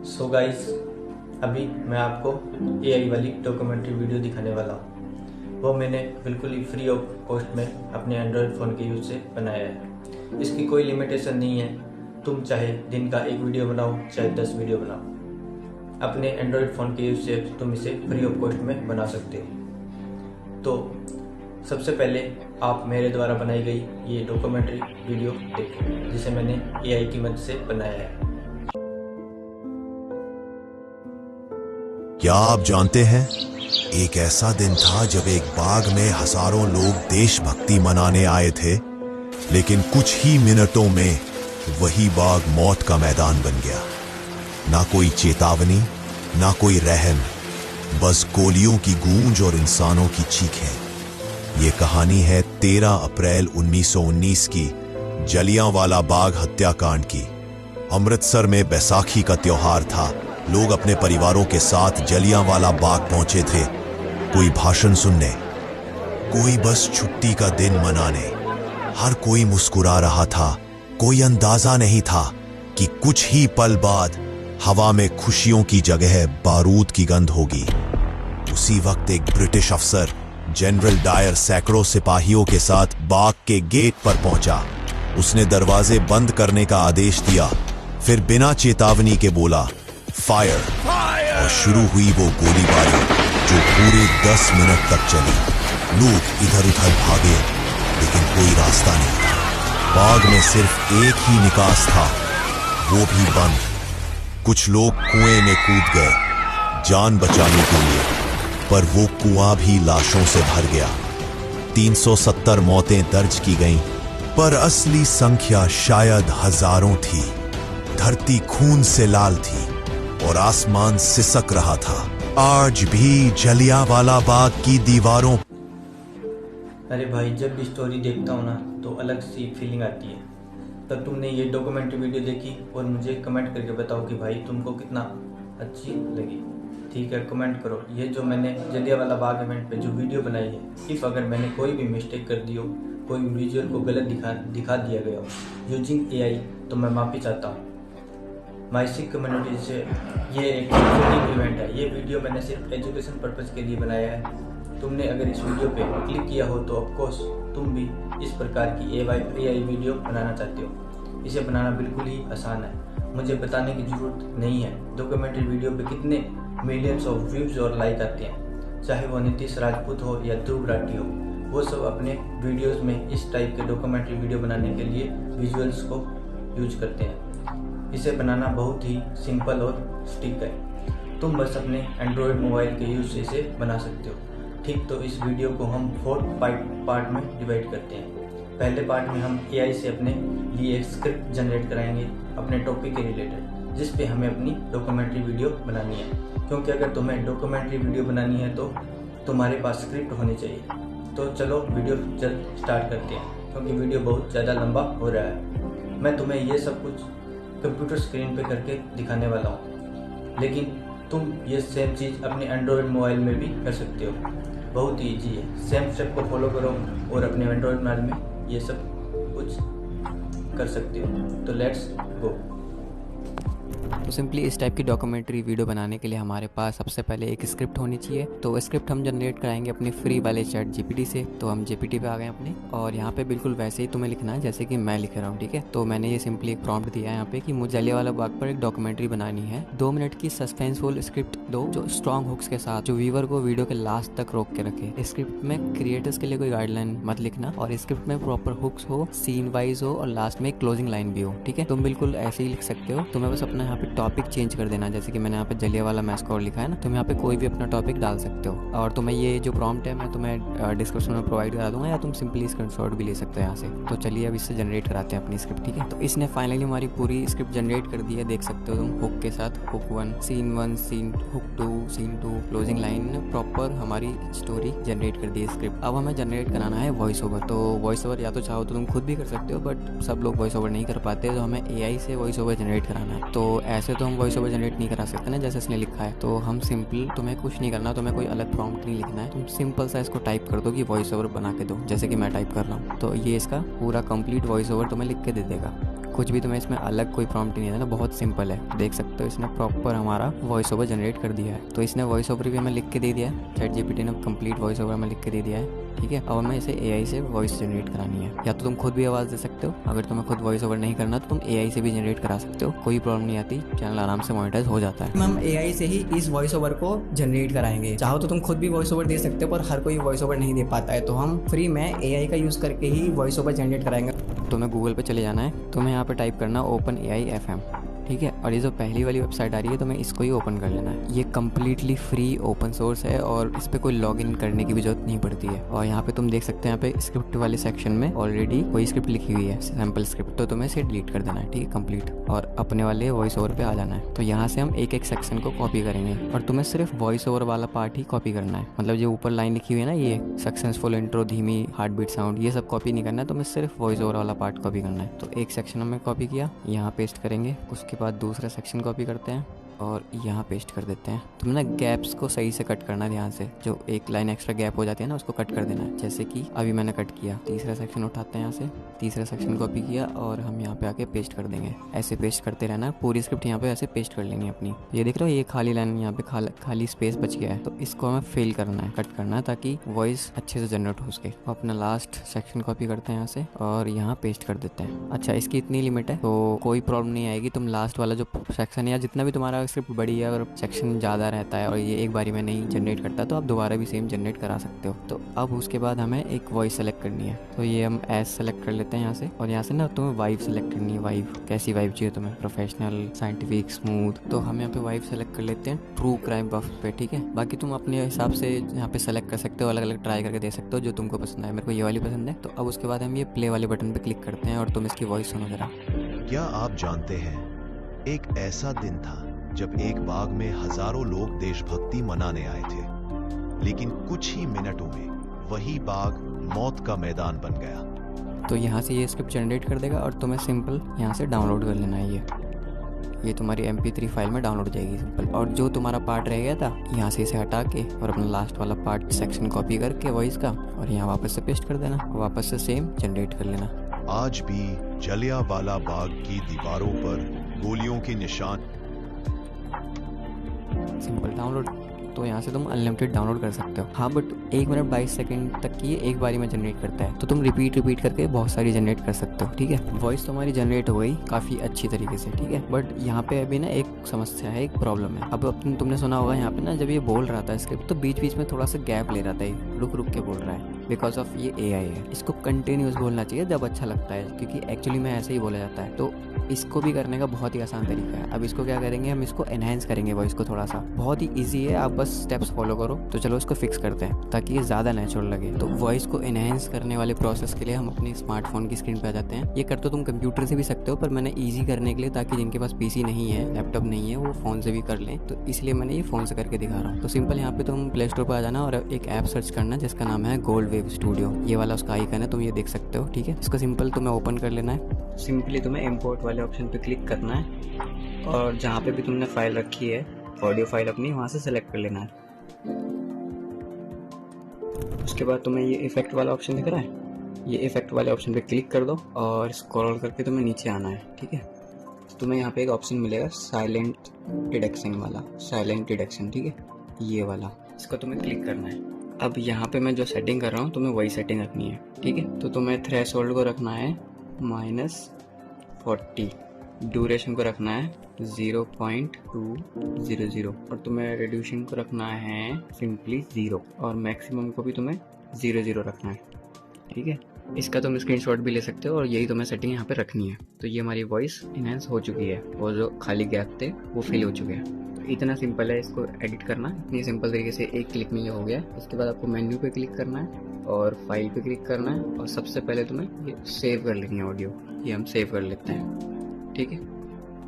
So guys, अभी मैं आपको एआई वाली डॉक्यूमेंट्री वीडियो दिखाने वाला हूँ। वो मैंने बिल्कुल ही फ्री ऑफ कॉस्ट में अपने एंड्रॉयड फ़ोन के यूज़ से बनाया है। इसकी कोई लिमिटेशन नहीं है। तुम चाहे दिन का एक वीडियो बनाओ, चाहे 10 वीडियो बनाओ, अपने एंड्रॉयड फ़ोन के यूज़ से तुम इसे फ्री ऑफ कॉस्ट में बना सकते हो। तो सबसे पहले आप मेरे द्वारा बनाई गई ये डॉक्यूमेंट्री वीडियो देखो, जिसे मैंने एआई की मदद से बनाया है। क्या आप जानते हैं, एक ऐसा दिन था जब एक बाग में हजारों लोग देशभक्ति मनाने आए थे, लेकिन कुछ ही मिनटों में वही बाग मौत का मैदान बन गया। ना कोई चेतावनी, ना कोई रहम, बस गोलियों की गूंज और इंसानों की चीखें। ये कहानी है 13 अप्रैल 1919 की जलियांवाला बाग हत्याकांड की। अमृतसर में बैसाखी का त्योहार था। लोग अपने परिवारों के साथ जलियांवाला बाग पहुंचे थे, कोई भाषण सुनने, कोई बस छुट्टी का दिन मनाने। हर कोई मुस्कुरा रहा था। कोई अंदाजा नहीं था कि कुछ ही पल बाद हवा में खुशियों की जगह बारूद की गंध होगी। उसी वक्त एक ब्रिटिश अफसर जनरल डायर सैकड़ों सिपाहियों के साथ बाग के गेट पर पहुंचा। उसने दरवाजे बंद करने का आदेश दिया, फिर बिना चेतावनी के बोला फायर, और शुरू हुई वो गोलीबारी जो पूरे 10 मिनट तक चली। लोग इधर उधर भागे, लेकिन कोई रास्ता नहीं था। बाग में सिर्फ एक ही निकास था, वो भी बंद। कुछ लोग कुएं में कूद गए जान बचाने के लिए, पर वो कुआं भी लाशों से भर गया। 370 मौतें दर्ज की गईं, पर असली संख्या शायद हजारों थी। धरती खून से लाल थी और आसमान सिसक रहा था। आज भी जलियांवाला बाग की दीवारों। अरे भाई, जब भी स्टोरी देखता हूँ ना तो अलग सी फीलिंग आती है। तब तुमने ये डॉक्यूमेंट्री वीडियो देखी और मुझे कमेंट करके बताओ कि भाई तुमको कितना अच्छी लगी। ठीक है, कमेंट करो। ये जो मैंने जलियांवाला बाग इवेंट पे जो वीडियो बनाई है, इफ़ अगर मैंने कोई भी मिस्टेक कर दी हो, कोई विजुअल को गलत दिखा दिया गया हो यूजिंग एआई, तो मैं माफ़ी चाहता हूँ। माई सिख कम्युनिटी से ये एक सपोर्टिंग इवेंट है। ये वीडियो मैंने सिर्फ एजुकेशन पर्पज़ के लिए बनाया है। तुमने अगर इस वीडियो पे क्लिक किया हो तो ऑफकोर्स तुम भी इस प्रकार की एआई वीडियो बनाना चाहते हो। इसे बनाना बिल्कुल ही आसान है, मुझे बताने की ज़रूरत नहीं है। डॉक्यूमेंट्री वीडियो पे कितने मिलियंस ऑफ व्यूज़ और लाइक आते हैं, चाहे वो नीतीश राजपूत हो या ध्रुव राठी हो, वो सब अपने वीडियोज़ में इस टाइप के डॉक्यूमेंट्री वीडियो बनाने के लिए विजुअल्स को यूज करते हैं। इसे बनाना बहुत ही सिंपल और स्टिक है। तुम बस अपने एंड्रॉयड मोबाइल के यूज से इसे बना सकते हो। ठीक, तो इस वीडियो को हम 4 पार्ट में डिवाइड करते हैं। पहले पार्ट में हम एआई से अपने लिए एक स्क्रिप्ट जनरेट कराएंगे अपने टॉपिक के रिलेटेड, जिस पे हमें अपनी डॉक्यूमेंट्री वीडियो बनानी है। क्योंकि अगर तुम्हें डॉक्यूमेंट्री वीडियो बनानी है तो तुम्हारे पास स्क्रिप्ट होनी चाहिए। तो चलो वीडियो जल्द स्टार्ट करते हैं, क्योंकि वीडियो बहुत ज़्यादा लंबा हो रहा है। मैं तुम्हें ये सब कुछ कंप्यूटर स्क्रीन पे करके दिखाने वाला हूँ, लेकिन तुम ये सेम चीज़ अपने एंड्रॉयड मोबाइल में भी कर सकते हो। बहुत ही ईजी है। सेम स्टेप को फॉलो करो और अपने एंड्रॉयड मोबाइल में ये सब कुछ कर सकते हो। तो लेट्स गो। तो सिंपली इस टाइप की डॉक्यूमेंट्री वीडियो बनाने के लिए हमारे पास सबसे पहले एक स्क्रिप्ट होनी चाहिए। तो स्क्रिप्ट हम जनरेट कराएंगे अपने फ्री वाले चैट जीपीटी से। तो हम जीपीटी पे आ गए अपने, और यहाँ पे बिल्कुल वैसे ही तुम्हें लिखना है जैसे कि मैं लिख रहा हूँ। ठीक है, तो मैंने ये सिंपली एक प्रॉम्प्ट दिया है यहाँ पे कि मुझे जलियांवाला बाग पर एक डॉक्यूमेंट्री बनानी है। 2 मिनट की सस्पेंसफुल स्क्रिप्ट दो, जो स्ट्रॉन्ग हुक्स के साथ जो व्यूअर को वीडियो के लास्ट तक रोक के रखे। स्क्रिप्ट में क्रिएटर्स के लिए कोई गाइडलाइन मत लिखना, और स्क्रिप्ट में प्रॉपर हुक्स हो, सीन वाइज हो, और लास्ट में एक क्लोजिंग लाइन भी हो। ठीक है, तुम बिल्कुल ऐसे ही लिख सकते हो। तुम्हें बस अपना यहाँ पे टॉपिक चेंज कर देना, जैसे कि मैंने यहाँ पे जलियांवाला मैस्कोर लिखा है ना, तुम यहाँ पे कोई भी अपना टॉपिक डाल सकते हो। और तुम्हें ये जो प्रॉम्प्ट है मैं तुम्हें डिस्क्रिप्शन में प्रोवाइड करा दूंगा, या तुम सिंपली स्क्रीनशॉट भी ले सकते हो यहाँ से। तो चलिए अब इससे जनरेट कराते हैं अपनी स्क्रिप्ट। ठीक है, तो इसने फाइनली हमारी पूरी स्क्रिप्ट जनरेट कर दी है। देख सकते हो तुम हुक के साथ, hook 1, scene 2, hook 2, scene 2, closing line, proper हमारी स्टोरी जनरेट कर दी है स्क्रिप्ट। अब हमें जनरेट कराना है वॉइस ओवर। तो वॉइस ओवर या तो चाहो तो तुम खुद भी कर सकते हो, बट सब लोग वॉइस ओवर नहीं कर पाते, तो हमें एआई से वॉइस ओवर जनरेट कराना है। तो ऐसे तो हम वॉइस ओवर जनरेट नहीं करा सकते ना, जैसे इसने लिखा है। तो हम सिंपल, तुम्हें कुछ नहीं करना, तुम्हें कोई अलग प्रॉम्प्ट नहीं लिखना है। तुम सिंपल सा इसको टाइप कर दो कि वॉइस ओवर बना के दो, जैसे कि मैं टाइप कर रहा हूँ। तो ये इसका पूरा कंप्लीट वॉइस ओवर तुम्हें लिख के दे देगा। कुछ भी तुम्हें इसमें अलग कोई प्रॉम्प्ट नहीं देना, बहुत सिंपल है। देख सकते हो इसने प्रॉपर हमारा वॉइस ओवर जनरेट कर दिया है। तो इसने वॉइस ओवर भी हमें लिख के दे दिया है, चैट जीपीटी ने कंप्लीट वॉइस ओवर हमें लिख के दे दिया है, ठीक है। अब हमें इसे एआई से वॉइस जनरेट करानी है, या तो तुम खुद भी आवाज़ दे सकते हो। अगर तुम्हें खुद वॉइस ओवर नहीं करना तो तुम एआई से भी जनरेट करा सकते हो, कोई प्रॉब्लम नहीं आती, चैनल आराम से मोनेटाइज हो जाता है। हम एआई से ही इस वॉइस ओवर को जनरेट कराएंगे। चाहो तो तुम खुद भी वॉइस ओवर दे सकते हो, पर हर कोई वॉइस ओवर नहीं दे पाता है, तो हम फ्री में एआई का यूज़ करके ही वॉइस ओवर जनरेट कराएंगे। तुम्हें गूगल पे चले जाना है, तुम्हें यहाँ पे टाइप करना OpenAI FM, ठीक है। और ये जो पहली वाली वेबसाइट आ रही है तुम्हें इसको ही ओपन कर लेना है। ये कम्प्लीटली फ्री ओपन सोर्स है और इस पर कोई लॉगिन करने की भी जरूरत नहीं पड़ती है। और यहाँ पे तुम देख सकते हैं, यहाँ पे स्क्रिप्ट वाले सेक्शन में ऑलरेडी कोई स्क्रिप्ट लिखी हुई है, सैम्पल स्क्रिप्ट, तो तुम्हें इसे डिलीट कर देना है, ठीक है, कंप्लीट, और अपने वाले वॉइस ओवर पे आ जाना है। तो यहाँ से हम एक एक सेक्शन को कॉपी करेंगे और तुम्हें सिर्फ वॉइस ओवर वाला पार्ट ही कॉपी करना है। मतलब जो ऊपर लाइन लिखी हुई है ना, ये सक्सेसफुल इंट्रो, धीमी हार्ट बीट साउंड, ये सब कॉपी नहीं करना है, तुम्हें सिर्फ वॉइस ओवर वाला पार्ट कॉपी करना है। तो एक सेक्शन हमने कॉपी किया, यहाँ पेस्ट करेंगे, उसके बाद दूसरा सेक्शन कॉपी करते हैं और यहाँ पेस्ट कर देते हैं। तुम्हें ना गैप्स को सही से कट करना है, ध्यान से, जो एक लाइन एक्स्ट्रा गैप हो जाती है ना उसको कट कर देना है, जैसे कि अभी मैंने कट किया। तीसरा सेक्शन उठाते हैं, यहाँ से तीसरा सेक्शन कॉपी किया और हम यहाँ पे आके पेस्ट कर देंगे। ऐसे पेस्ट करते रहना, पूरी स्क्रिप्ट यहाँ पे ऐसे पेस्ट कर लेनी है अपनी। ये देख रहे हो, ये खाली लाइन यहाँ पे खाली स्पेस बच गया है, तो इसको हमें फिल करना है, कट करना है, ताकि वॉइस अच्छे से जनरेट हो सके। अपना लास्ट सेक्शन कॉपी करते हैं यहाँ से और यहाँ पेस्ट कर देते हैं। अच्छा, इसकी इतनी लिमिट है तो कोई प्रॉब्लम नहीं आएगी। तुम लास्ट वाला जो सेक्शन है या जितना भी तुम्हारा स्क्रिप्ट बड़ी है और सेक्शन ज़्यादा रहता है और ये एक बारी में नहीं जनरेट करता, तो आप दोबारा भी सेम जनरेट करा सकते हो। तो अब उसके बाद हमें एक वॉइस सेलेक्ट करनी है, तो ये हम एस सेलेक्ट कर लेते हैं यहाँ से, और यहाँ से ना तुम्हें वाइब सेलेक्ट करनी है। वाइब कैसी वाइब चाहिए तुम्हें, प्रोफेशनल, साइंटिफिक, स्मूथ, तो हम यहाँ पे वाइब सेलेक्ट कर लेते हैं ट्रू क्राइम बफ पे, ठीक है। बाकी तुम अपने हिसाब से यहाँ पे सेलेक्ट कर सकते हो, अलग अलग ट्राई करके दे सकते हो जो तुमको पसंद है। मेरे को ये वाली पसंद है। तो अब उसके बाद हम ये प्ले वाले बटन पे क्लिक करते हैं और तुम इसकी वॉइस सुनो जरा। क्या आप जानते हैं, एक ऐसा दिन था जब एक बाग में हजारों लोग देशभक्ति मनाने आए थे, लेकिन कुछ ही मिनटों में वही बाग मौत का मैदान बन गया। तो यहाँ से ये स्क्रिप्ट जनरेट कर देगा और तुम्हें सिंपल यहाँ से डाउनलोड कर लेना है। ये तुम्हारी MP3 फाइल में डाउनलोड हो जाएगी सिंपल। और जो तुम्हारा पार्ट रह गया था, यहाँ से इसे हटा के और अपना लास्ट वाला पार्ट सेक्शन कॉपी करके वॉइस का, और यहाँ वापस से पेस्ट कर देना, वापस से सेम जनरेट कर लेना। आज भी जलियांवाला बाग की दीवारों पर गोलियों के निशान। Simple download. तो यहाँ से तुम अनलिमिटेड डाउनलोड कर सकते हो। हाँ, बट 1 मिनट 22 सेकंड तक की ये एक बारी में जनरेट करता है, तो तुम रिपीट करके बहुत सारी जनरेट कर सकते हो, ठीक है। वॉइस तुम्हारी जनरेट हो गई काफ़ी अच्छी तरीके से, ठीक है। बट यहाँ पे अभी ना एक समस्या है, एक प्रॉब्लम है। अब तुमने सुना होगा यहाँ पे ना, जब ये बोल रहा था स्क्रिप्ट, तो बीच बीच में थोड़ा सा गैप ले रहा था, ये रुक के बोल रहा है, बिकॉज ऑफ ये AI है। इसको कंटिन्यूस बोलना चाहिए जब अच्छा लगता है, क्योंकि एक्चुअली में ऐसे ही बोला जाता है। तो इसको भी करने का बहुत ही आसान तरीका है। अब इसको क्या करेंगे, हम इसको एनहेंस करेंगे वॉइस को थोड़ा सा, बहुत ही ईजी है, आप बस स्टेप्स फॉलो करो। तो चलो इसको फिक्स करते हैं ताकि ये ज़्यादा नेचुरल लगे। तो वॉइस को एनहेंस करने वाले प्रोसेस के लिए हम अपने स्मार्टफोन की स्क्रीन पे आ जाते हैं। ये कर तो तुम कंप्यूटर से भी सकते हो, पर मैंने ईजी करने के लिए, ताकि जिनके पास PC नहीं है, लैपटॉप नहीं है, वो फ़ोन से भी कर लें, तो इसलिए मैंने ये फ़ोन से करके दिखा रहा हूँ। तो सिंपल यहाँ पे तुम प्ले स्टोर पर आ जाना और एक ऐप सर्च करना जिसका नाम है गोल्ड वेव स्टूडियो। ये वाला उसका आइकन है, तुम ये देख सकते हो, ठीक है। इसको सिंपल तुम्हें ओपन कर लेना है। सिंपली तुम्हें इंपोर्ट वाले ऑप्शन पे क्लिक करना है और जहाँ पे भी तुमने फाइल रखी है, ऑडियो फाइल अपनी, वहाँ से सेलेक्ट कर लेना है। उसके बाद तुम्हें ये इफेक्ट वाला ऑप्शन दिख रहा है, ये इफेक्ट वाले ऑप्शन पे क्लिक कर दो और स्क्रॉल करके तुम्हें नीचे आना है, ठीक है। तो तुम्हें यहाँ पे एक ऑप्शन मिलेगा साइलेंट डिडक्शन वाला, साइलेंट डिडक्शन, ठीक है, ये वाला, इसको तुम्हें क्लिक करना है। अब यहाँ पे मैं जो सेटिंग कर रहा हूँ, तुम्हें वही सेटिंग रखनी है, ठीक है। तो तुम्हें थ्रेशोल्ड को रखना है -40, ड्यूरेशन को रखना है 0.200 और तुम्हें रिड्यूशन को रखना है सिंपली 0 और मैक्सिमम को भी तुम्हें 0 रखना है, ठीक है। इसका तुम स्क्रीनशॉट भी ले सकते हो और यही तुम्हें सेटिंग यहाँ पे रखनी है। तो ये हमारी वॉइस इनहेंस हो चुकी है और जो खाली गैप थे वो फिल हो चुके हैं। तो इतना सिंपल है इसको एडिट करना, इतनी सिंपल तरीके से एक क्लिक में ये हो गया। इसके बाद आपको मेन्यू पे क्लिक करना है और फाइल पे क्लिक करना है और सबसे पहले तुम्हें ये सेव कर लेनी है ऑडियो, ये हम सेव कर लेते हैं, ठीक है।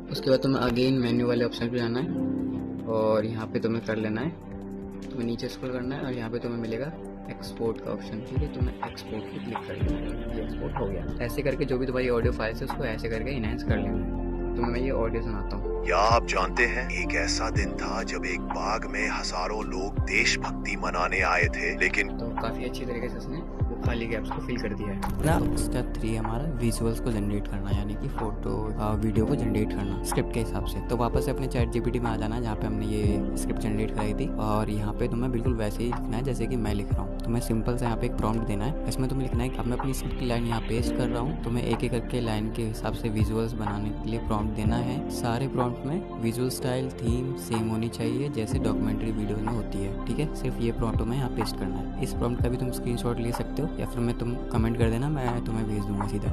उसके बाद तुम्हें अगेन मेन्यू वाले ऑप्शन पे जाना है और यहाँ पे तुम्हें कर लेना है, तुम्हें नीचे स्क्रॉल करना है और यहाँ पे तुम्हें मिलेगा एक्सपोर्ट का ऑप्शन, ठीक है। तुम्हें एक्सपोर्ट पे क्लिक कर लेना है, ये एक्सपोर्ट हो गया। ऐसे करके जो भी तुम्हारी ऑडियो फाइल्स है उसको ऐसे करके इनहेंस कर लेना है। तो मैं ये ऑडियो सुनाता हूँ। क्या आप जानते हैं, एक ऐसा दिन था जब एक बाग में हजारों लोग देशभक्ति मनाने आए थे, लेकिन तो काफ़ी अच्छी तरीके से उसने वो खाली गैप्स को फिल कर दिया है ना। स्टेप 3 हमारा विजुअल्स को जनरेट करना, यानी कि फोटो वीडियो को जनरेट करना स्क्रिप्ट के हिसाब से। तो वापस से अपने चैट जीपीटी में आ जाना जहाँ पे हमने ये स्क्रिप्ट जनरेट कराई थी, और यहाँ पे तुम्हें बिल्कुल वैसे ही लिखना है जैसे कि मैं लिख रहा हूँ। तुम्हें सिंपल से यहाँ पे एक प्रॉम्प्ट देना है। इसमें तुम्हें लिखना है कि अब मैं अपनी स्क्रिप्ट की लाइन यहाँ पेस्ट कर रहा हूँ। तुम्हें एक एक करके लाइन के हिसाब से विजुअल्स बनाने के लिए प्रॉम्प्ट देना है। सारे प्रॉम्प्ट में विजुअल स्टाइल थीम सेम होनी चाहिए जैसे डॉक्यूमेंट्री वीडियो में होती है, ठीक है। सिर्फ ये प्रॉम्प्ट तुम्हें यहाँ पेस्ट करना है। इस प्रॉम्प्ट का भी तुम स्क्रीनशॉट ले सकते हो या फिर मैं तुम कमेंट कर देना, मैं तुम्हें भेज दूंगा सीधा।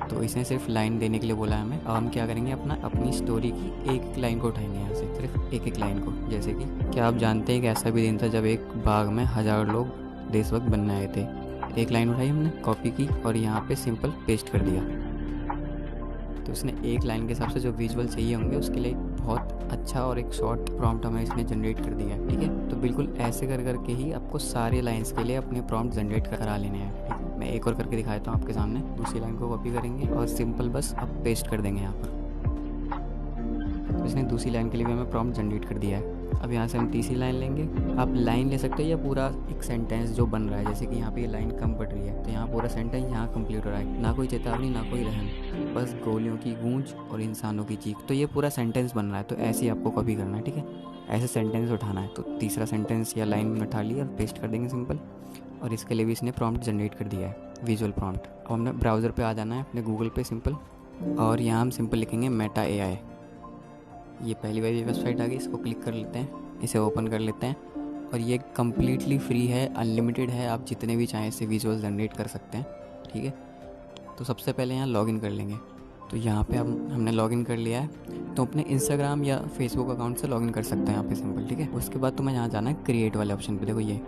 तो इसने सिर्फ लाइन देने के लिए बोला है हमें। अब हम क्या करेंगे, अपनी स्टोरी की एक लाइन को उठाएंगे यहाँ से, सिर्फ एक लाइन को। जैसे कि क्या आप जानते हैं कि ऐसा भी दिन था जब एक बाग में हज़ारों लोग देशभक्त बनने आए थे। एक लाइन उठाई हमने, कॉपी की और यहाँ पे सिंपल पेस्ट कर दिया। तो इसने एक लाइन के हिसाब से जो विजुअल चाहिए होंगे उसके लिए बहुत अच्छा और एक शॉर्ट प्रॉम्प्ट हमें इसने जनरेट कर दिया है, ठीक है। तो बिल्कुल ऐसे कर करके ही आपको सारे लाइंस के लिए अपने प्रॉम्प्ट जनरेट करा लेने हैं, ठीक है। मैं एक और करके दिखाता हूँ आपके सामने। दूसरी लाइन को कॉपी करेंगे और सिंपल बस अब पेस्ट कर देंगे यहाँ पर। तो इसने दूसरी लाइन के लिए भी हमें प्रॉम्प्ट जनरेट कर दिया है। अब यहाँ से हम तीसरी लाइन लेंगे। आप लाइन ले सकते हो या पूरा एक सेंटेंस जो बन रहा है, जैसे कि यहाँ पे ये लाइन कम पड़ रही है तो यहाँ पूरा सेंटेंस यहाँ कंप्लीट हो रहा है। ना कोई चेतावनी ना कोई रहम, बस गोलियों की गूंज और इंसानों की चीख। तो ये पूरा सेंटेंस बन रहा है, तो ऐसे ही आपको कॉपी करना है, ठीक है। ऐसे सेंटेंस उठाना है। तो तीसरा सेंटेंस या लाइन में उठा लिया और पेस्ट कर देंगे सिंपल। और इसके लिए भी इसने प्रॉम्प्ट जनरेट कर दिया है, विजुअल प्रॉम्प्ट। अब हमने ब्राउज़र पे आ जाना है अपने गूगल पे सिंपल, और यहाँ हम सिंपल लिखेंगे मेटा AI। ये पहली बार ये वेबसाइट आ गई, इसको क्लिक कर लेते हैं, इसे ओपन कर लेते हैं। और ये कम्प्लीटली फ्री है, अनलिमिटेड है, आप जितने भी चाहें इससे विजुअल्स जनरेट कर सकते हैं, ठीक है। तो सबसे पहले यहाँ लॉगिन कर लेंगे। तो यहाँ पे हमने लॉगिन कर लिया है, तो अपने इंस्टाग्राम या फेसबुक अकाउंट से लॉगिन कर सकते हैं यहाँ पे सिंपल, ठीक है। उसके बाद तुम्हें यहाँ जाना है क्रिएट वाले ऑप्शन पे। देखो ये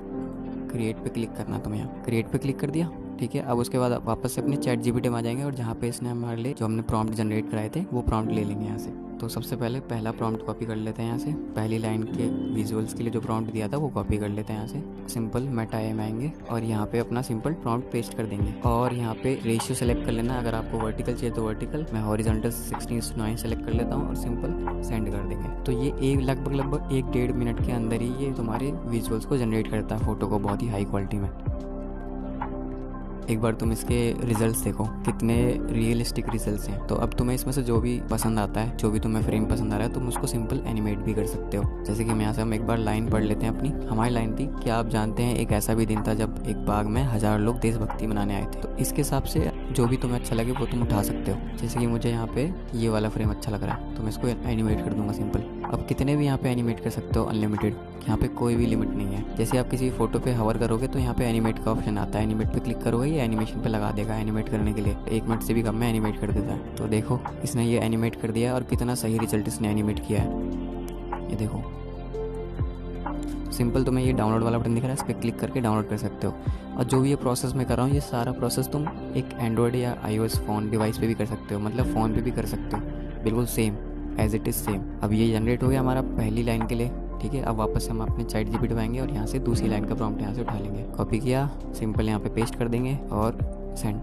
क्रिएट पे क्लिक करना है तुम्हें, यहाँ क्रिएट पे क्लिक कर दिया, ठीक है। अब उसके बाद वापस से अपने चैट जीपीटी में आ जाएंगे और जहाँ पे इसने हमारे लिए जो हमने प्रॉम्प्ट जनरेट कराए थे वो प्रॉम्प्ट ले लेंगे यहाँ से। तो सबसे पहले पहला प्रॉम्प्ट कॉपी कर लेते हैं यहाँ से। पहली लाइन के विजुअल्स के लिए जो प्रॉम्प्ट दिया था वो कॉपी कर लेते हैं यहाँ से। सिंपल मेटा AI में आएंगे और यहाँ पे अपना सिंपल प्रॉम्प्ट पेस्ट कर देंगे। और यहाँ पे रेशियो सेलेक्ट कर लेना, अगर आपको वर्टिकल चाहिए तो वर्टिकल, मैं हॉरिजॉन्टल 16:9 सेलेक्ट कर लेता हूँ और सिंपल सेंड कर देंगे। तो ये लगभग 1-1.5 मिनट के अंदर ही ये तुम्हारे विजुअल्स को जनरेट करता है, फोटो को बहुत ही हाई क्वालिटी में। एक बार तुम इसके रिजल्ट्स देखो कितने रियलिस्टिक रिजल्ट्स हैं। तो अब तुम्हें इसमें से जो भी पसंद आता है, जो भी तुम्हें फ्रेम पसंद आ रहा है, तुम उसको सिंपल एनिमेट भी कर सकते हो। जैसे कि यहाँ से हम एक बार लाइन पढ़ लेते हैं अपनी। हमारी लाइन थी, क्या आप जानते हैं एक ऐसा भी दिन था जब एक बाग में हज़ारों लोग देशभक्ति मनाने आए थे। तो इसके हिसाब से जो भी तुम्हें अच्छा लगे वो तुम उठा सकते हो। जैसे कि मुझे यहाँ पे ये वाला फ्रेम अच्छा लग रहा है तो मैं इसको एनिमेट कर दूंगा सिंपल। अब कितने भी यहाँ पे एनिमेट कर सकते हो, अनलिमिटेड, यहाँ पे कोई भी लिमिट नहीं है। जैसे आप किसी फोटो पे हवर करोगे तो यहाँ पे एनिमेट का ऑप्शन आता है, एनिमेट पे क्लिक करोगे ये एनिमेशन पे लगा देगा एनिमेट करने के लिए। 1 मिनट से भी कम में एनिमेट कर देता है। तो देखो इसने ये एनिमेट कर दिया और कितना सही रिजल्ट इसने एनिमेट किया है, ये देखो। सिंपल तुम्हें ये डाउनलोड वाला बटन दिख रहा है, इस पर क्लिक करके डाउनलोड कर सकते हो। और जो भी ये प्रोसेस मैं कर रहा हूँ ये सारा प्रोसेस तुम एक एंड्रॉयड या iOS फ़ोन डिवाइस पे भी कर सकते हो, मतलब फ़ोन पे भी कर सकते हो, बिल्कुल same as it is same. अब ये जनरेट हो गया हमारा पहली लाइन के लिए, ठीक है। अब वापस हम अपने चैट जीपीटी पे आएंगे और यहाँ से दूसरी लाइन का प्रॉम्प्ट यहाँ से उठा लेंगे, कॉपी किया, सिंपल यहाँ पे पेस्ट कर देंगे और सेंड।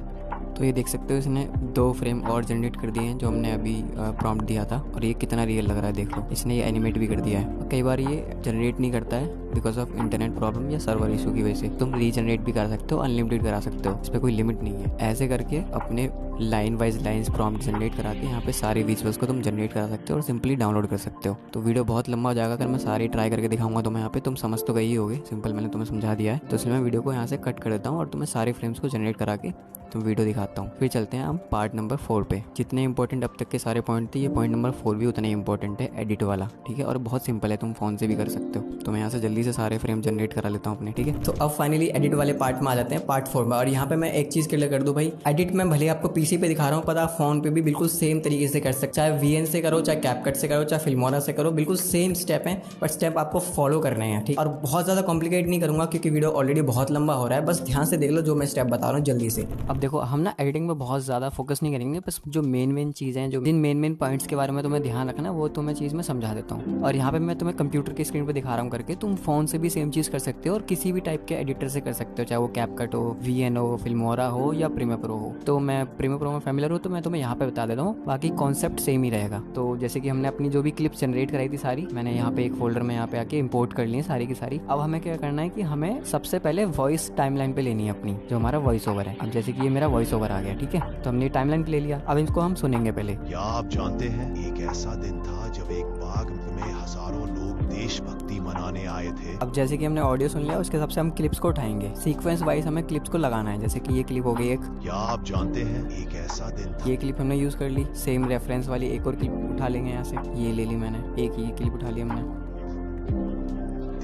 तो ये देख सकते हो इसने 2 फ्रेम और जनरेट कर दिए हैं जो हमने अभी प्रॉम्प्ट दिया था, और ये कितना रियल लग रहा है देख लो। इसने ये एनिमेट भी कर दिया है। और कई बार ये जनरेट नहीं करता है बिकॉज ऑफ इंटरनेट प्रॉब्लम या सर्वर इशू की वजह से। तुम रीजनरेट भी कर सकते हो, अनलिमिटेड करा सकते हो, इस पर कोई लिमिट नहीं है। ऐसे करके अपने line wise lines prompt generate करा के यहाँ पे सारे विजुअल्स को तुम जनरेट करा सकते हो और सिंपली डाउनलोड कर सकते हो। तो वीडियो बहुत लंबा हो जाएगा, अगर मैं सारी ट्राई करके दिखाऊंगा तो मैं यहाँ पे तुम समझ तो गई ही होगे। सिंपल मैंने तुम्हें समझा दिया है, तो इसलिए मैं वीडियो को यहाँ से कट कर देता हूँ और तुम्हें सारे फ्रेम्स को जनरेट करा के तुम वीडियो दिखाता हूँ। फिर चलते हैं हम पार्ट नंबर 4 पे। जितने इंपॉर्टेंट अब तक के सारे पॉइंट थे, ये पॉइंट नंबर 4 भी उतना ही इंपॉर्टेंट है, एडिट वाला, ठीक है। और बहुत सिंपल है, तुम फोन से भी कर सकते हो। तो मैं यहाँ से जल्दी से सारे फ्रेम जनरेट करा लेता हूँ अपने, ठीक है। तो अब फाइनली एडिट वाले पार्ट में आ जाते हैं, पार्ट 4 में। और यहाँ पे मैं एक चीज़ क्लियर कर दूँ भाई, एडिट में भले आपको पीसी पे दिखा रहा हूँ, पता फोन पे भी बिल्कुल सेम तरीके से कर सकते, चाहे VN से करो, चाहे कैपकट से करो, चाहे फिल्मोरा से करो, बिल्कुल सेम स्टेप है, बट स्टेप आपको फॉलो करने हैं, ठीक। और बहुत ज़्यादा कॉम्प्लिकेट नहीं करूँगा क्योंकि वीडियो ऑलरेडी बहुत लंबा हो रहा है, बस ध्यान से देख लो जो मैं स्टेप बता रहा हूँ जल्दी से। अब देखो हम ना एडिटिंग में बहुत ज़्यादा फोकस नहीं करेंगे, बस जो मेन चीज़ें हैं, जो जिन मेन पॉइंट्स के बारे में तुम्हें ध्यान रखना वो तो मैं चीज़ में समझा देता हूँ। और यहाँ पे मैं तुम्हें कंप्यूटर की स्क्रीन पे दिखा रहा हूँ करके, तुम फ़ोन से भी सेम चीज़ कर सकते हो और किसी भी टाइप के एडिटर से कर सकते हो, चाहे वो कैपकट हो, VN हो, फिल्मोरा हो या प्रीमियर प्रो हो। तो मैं प्रीमियर प्रो में फैमिलियर हूँ तो मैं तुम्हें यहाँ पे बता देता हूँ, बाकी कॉन्सेप्ट सेम ही रहेगा। तो जैसे कि हमने अपनी जो भी क्लिप्स जनरेट कराई थी सारी, मैंने यहाँ पे एक फोल्डर में यहाँ पे आके इंपोर्ट कर ली है सारी की सारी। अब हमें क्या करना है कि हमें सबसे पहले वॉइस टाइमलाइन पे लेनी है अपनी, जो हमारा वॉइस ओवर है। अब जैसे कि ये मेरा वॉइस ओवर आ गया, ठीक है, तो हमने टाइमलाइन पे ले लिया। अब इसको हम सुनेंगे पहले। क्या आप जानते हैं एक ऐसा दिन था जब एक बाग में हजारों लोग देशभक्ति मनाने आए थे। अब जैसे कि हमने ऑडियो सुन लिया, उसके हिसाब से हम क्लिप्स को उठाएंगे, सीक्वेंस वाइज हमें क्लिप्स को लगाना है। जैसे कि ये क्लिप हो गई एक, क्या आप जानते हैं एक ऐसा दिन था। ये क्लिप हमने यूज कर ली। सेम रेफरेंस वाली एक और क्लिप उठा लेंगे यहाँ से, ये ले ली मैंने, एक ये क्लिप उठा ली हमने।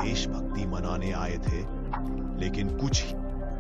देशभक्ति मनाने आए थे लेकिन कुछ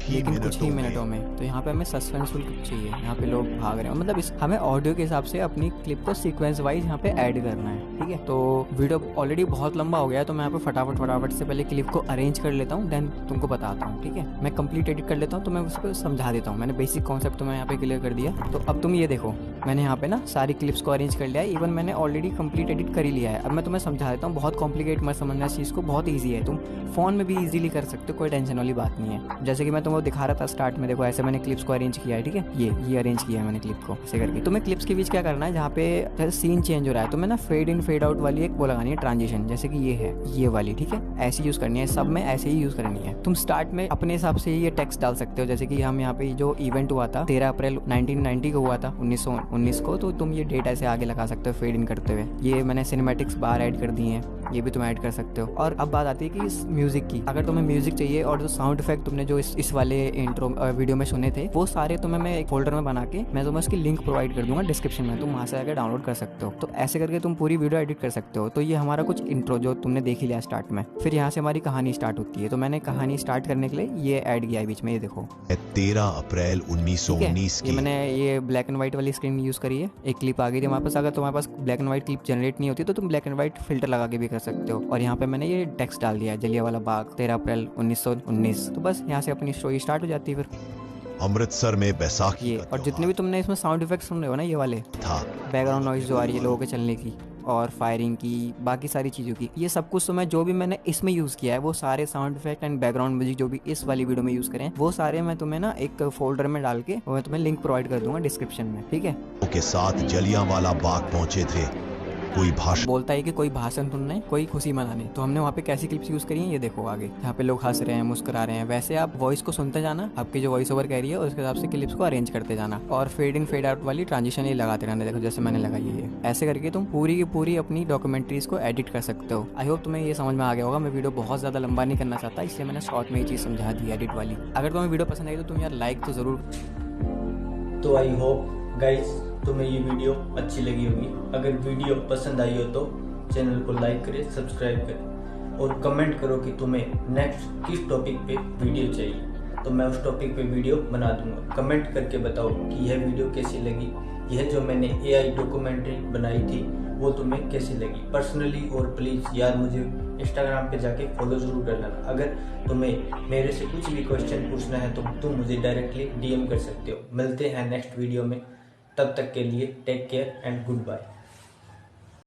ही मिनटों में। तो यहाँ पे हमें सस्पेंसफुल क्लिप चाहिए, यहाँ पे लोग भाग रहे हैं, मतलब इस हमें ऑडियो के हिसाब से अपनी क्लिप को सीक्वेंस वाइज यहाँ पे ऐड करना है, ठीक है। तो वीडियो ऑलरेडी बहुत लंबा हो गया है, तो मैं यहाँ पे फटाफट से पहले क्लिप को अरेंज कर लेता हूँ, देन तुमको बताता हूँ, ठीक है। मैं कंप्लीट एडिट कर लेता हूँ, तो मैं उसको समझा देता हूँ। मैंने बेसिक कॉन्सेप्ट तो मैं यहाँ पे क्लियर कर दिया। तो अब तुम ये देखो, मैंने यहाँ पे ना सारी क्लिप्स को अरेंज कर लिया है, इवन मैंने ऑलरेडी कंप्लीट एडिट कर ही लिया है। अब मैं तुम्हें समझा देता हूँ, बहुत कॉम्प्लिकेट मत समझना इस चीज़ को, बहुत ईजी है, तुम फोन में भी ईजिली कर सकते हो, कोई टेंशन वाली बात नहीं है। जैसे कि मैं तुमको दिखा रहा था स्टार्ट में, देखो ऐसे मैंने क्लिप्स को अरेंज किया है, ठीक है, ये अरेंज किया है मैंने क्लिप को ऐसे करके। तुम्हें क्लिप्स के बीच क्या करना है, जहाँ पे जैसे सीन चेंज हो रहा है, तो मैं ना फेड इन फेड आउट वाली एक वो लगानी है, ट्रांजिशन, जैसे कि ये है ये वाली, ठीक है, ऐसी यूज करनी है, सब में ऐसे ही यूज करनी है। तुम स्टार्ट में अपने हिसाब से ये टेक्स्ट डाल सकते हो, जैसे कि हम यहाँ पे जो इवेंट हुआ था 13 अप्रैल 1990 को हुआ था, 1919 को, तो तुम ये डेट ऐसे आगे लगा सकते हो फेड इन करते हुए। ये मैंने सिनेमैटिक्स बार ऐड कर दी हैं, ये भी तुम ऐड कर सकते हो। और अब बात आती है कि इस म्यूजिक की, अगर तुम्हें म्यूजिक चाहिए और जो साउंड इफेक्ट तुमने जो इस वाले इंट्रो वीडियो में सुने थे, वो सारे तुम्हें मैं एक फोल्डर में बना के मैं तुम्हें उसकी लिंक प्रोवाइड कर दूंगा डिस्क्रिप्शन में, तुम वहां से आकर डाउनलोड कर सकते हो। तो ऐसे करके तुम पूरी वीडियो एडिट कर सकते हो। तो ये हमारा कुछ इंट्रो जो तुमने देख ही लिया स्टार्ट में, फिर यहाँ से हमारी कहानी स्टार्ट होती है। तो मैंने कहानी स्टार्ट करने के लिए ये ऐड किया है बीच में, ये देखो 13 अप्रैल 1919 ये मैंने ये ब्लैक एंड व्हाइट वाली स्क्रीन यूज करी है, एक क्लिप आ गई थी हमारे पास। अगर तुम्हारे पास black and white clip generate नहीं होती तो तुम ब्लैक एंड व्हाइट फिल्टर लगा के भी कर सकते हो। और यहाँ पे मैंने ये टेक्स्ट डाल दिया, जलियांवाला बाग 13 अप्रैल 1919। तो बस यहाँ से अपनी स्टोरी स्टार्ट हो जाती है। फिर अमृतसर में बैसाखी ये और जितने भी तुमने इसमें साउंड इफेक्ट सुन रहे हो ना, ये वाले था, बैकग्राउंड नॉइज जो आ रही है लोगों के चलने की और फायरिंग की, बाकी सारी चीज़ों की, ये सब कुछ तो मैं जो भी मैंने इसमें यूज़ किया है, वो सारे sound effect and background music जो भी इस वाली वीडियो में यूज़ करें, वो सारे मैं तुम्हें ना एक फोल्डर में डाल के मैं तुम्हें लिंक प्रोवाइड कर दूंगा डिस्क्रिप्शन में, ठीक है। के साथ जलियांवाला बाग पहुंचे थे। कोई भाषण बोलता है कि कोई भाषण सुनने, कोई खुशी मनाने। तो हमने वहाँ पे कैसी क्लिप्स यूज करी है, ये देखो आगे, यहाँ पे लोग हंस रहे हैं, मुस्कुरा रहे हैं। वैसे आप वॉइस को सुनते जाना, आपकी जो वॉइस ओवर कह रही है उसके हिसाब से क्लिप्स को अरेंज करते जाना, और फेड इन फेड आउट वाली ट्रांजिशन ये लगाते रहना। देखो जैसे मैंने लगाई है, ऐसे करके तुम पूरी की पूरी अपनी डॉक्यूमेंट्रीज को एडिट कर सकते हो। आई होप तुम्हें ये समझ में आ गया होगा। मैं वीडियो बहुत ज्यादा लंबा नहीं करना चाहता, इसलिए मैंने शॉर्ट में ये चीज समझा दी एडिट वाली। अगर तुम्हें वीडियो पसंद आई तो तुम यार लाइक तो जरूर। तो आई होप गाइस तुम्हें ये वीडियो अच्छी लगी होगी। अगर वीडियो पसंद आई हो तो चैनल को लाइक करें, सब्सक्राइब करें और कमेंट करो कि तुम्हें नेक्स्ट किस टॉपिक पे वीडियो चाहिए, तो मैं उस टॉपिक पे वीडियो बना दूंगा। कमेंट करके बताओ कि यह वीडियो कैसी लगी, यह जो मैंने AI डॉक्यूमेंट्री बनाई थी वो तुम्हें कैसी लगी पर्सनली। और प्लीज़ यार मुझे इंस्टाग्राम पे जाके फॉलो जरूर कर लेना। अगर तुम्हें मेरे से कुछ भी क्वेश्चन पूछना है तो तुम मुझे डायरेक्टली DM कर सकते हो। मिलते हैं नेक्स्ट वीडियो में, तब तक के लिए take care and good bye.